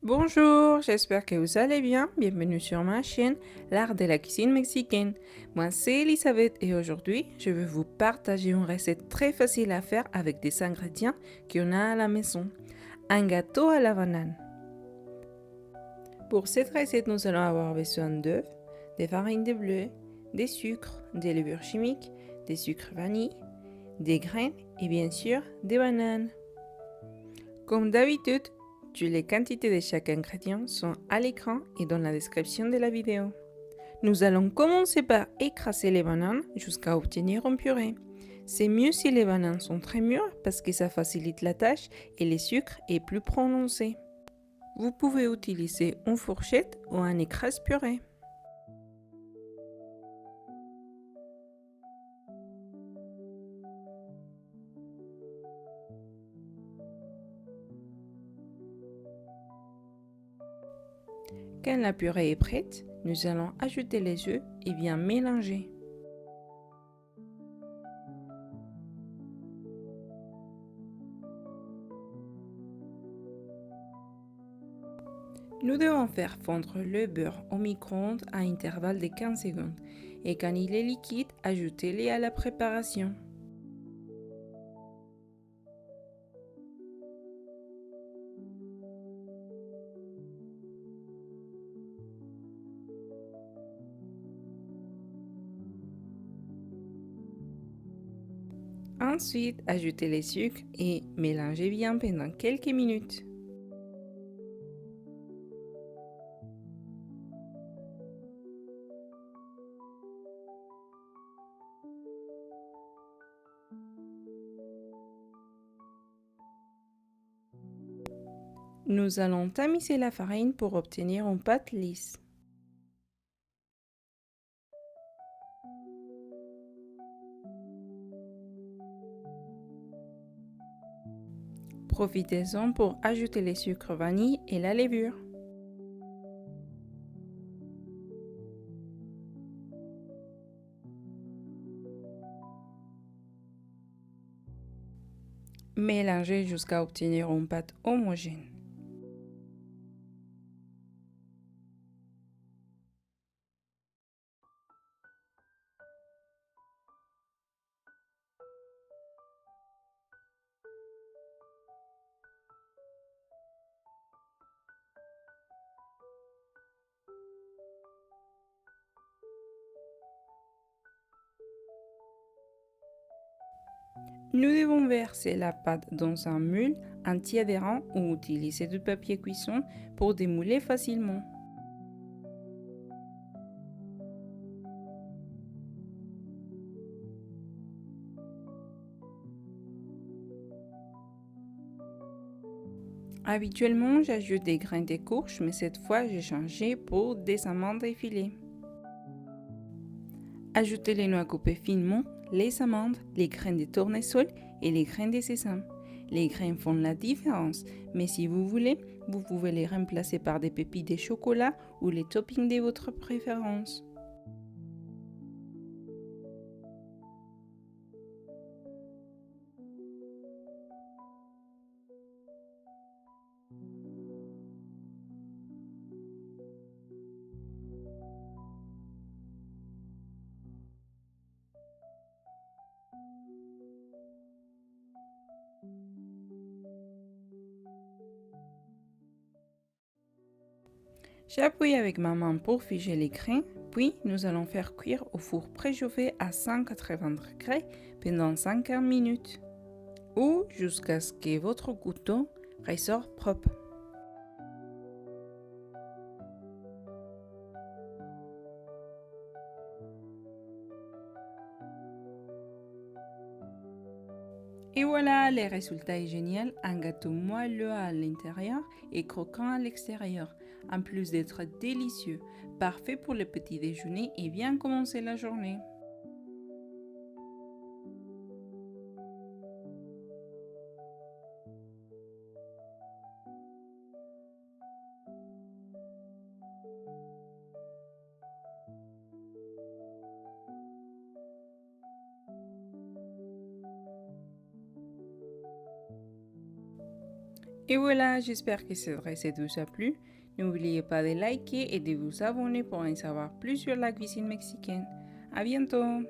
Bonjour, j'espère que vous allez bien. Bienvenue sur ma chaîne, l'art de la cuisine mexicaine. Moi, c'est Elisabeth et aujourd'hui, je vais vous partager une recette très facile à faire avec des ingrédients qu'on a à la maison. Un gâteau à la banane. Pour cette recette, nous allons avoir besoin d'œufs, de farine de bleu, des sucres, des levures chimiques, des sucres vanille, des graines et bien sûr des bananes. Comme d'habitude, toutes les quantités de chaque ingrédient sont à l'écran et dans la description de la vidéo. Nous allons commencer par écraser les bananes jusqu'à obtenir un purée. C'est mieux si les bananes sont très mûres parce que ça facilite la tâche et le sucre est plus prononcé. Vous pouvez utiliser une fourchette ou un écrase-purée. Quand la purée est prête, nous allons ajouter les œufs et bien mélanger. Nous devons faire fondre le beurre au micro-ondes à intervalle de 15 secondes et quand il est liquide, ajoutez-le à la préparation. Ensuite, ajoutez les sucres et mélangez bien pendant quelques minutes. Nous allons tamiser la farine pour obtenir une pâte lisse. Profitez-en pour ajouter les sucres vanille et la levure. Mélangez jusqu'à obtenir une pâte homogène. Nous devons verser la pâte dans un moule anti-adhérent ou utiliser du papier cuisson pour démouler facilement. Habituellement, j'ajoute des grains de courge, mais cette fois, j'ai changé pour des amandes effilées. Ajoutez les noix coupées finement, les amandes, les graines de tournesol et les graines de sésame. Les graines font la différence, mais si vous voulez, vous pouvez les remplacer par des pépites de chocolat ou les toppings de votre préférence. J'appuie avec ma main pour figer les grains, puis nous allons faire cuire au four préchauffé à 180 degrés pendant 50 minutes ou jusqu'à ce que votre couteau ressorte propre. Et voilà, le résultat est génial, un gâteau moelleux à l'intérieur et croquant à l'extérieur, en plus d'être délicieux, parfait pour le petit déjeuner et bien commencer la journée. Et voilà, j'espère que cette recette vous a plu. N'oubliez pas de liker et de vous abonner pour en savoir plus sur la cuisine mexicaine. À bientôt!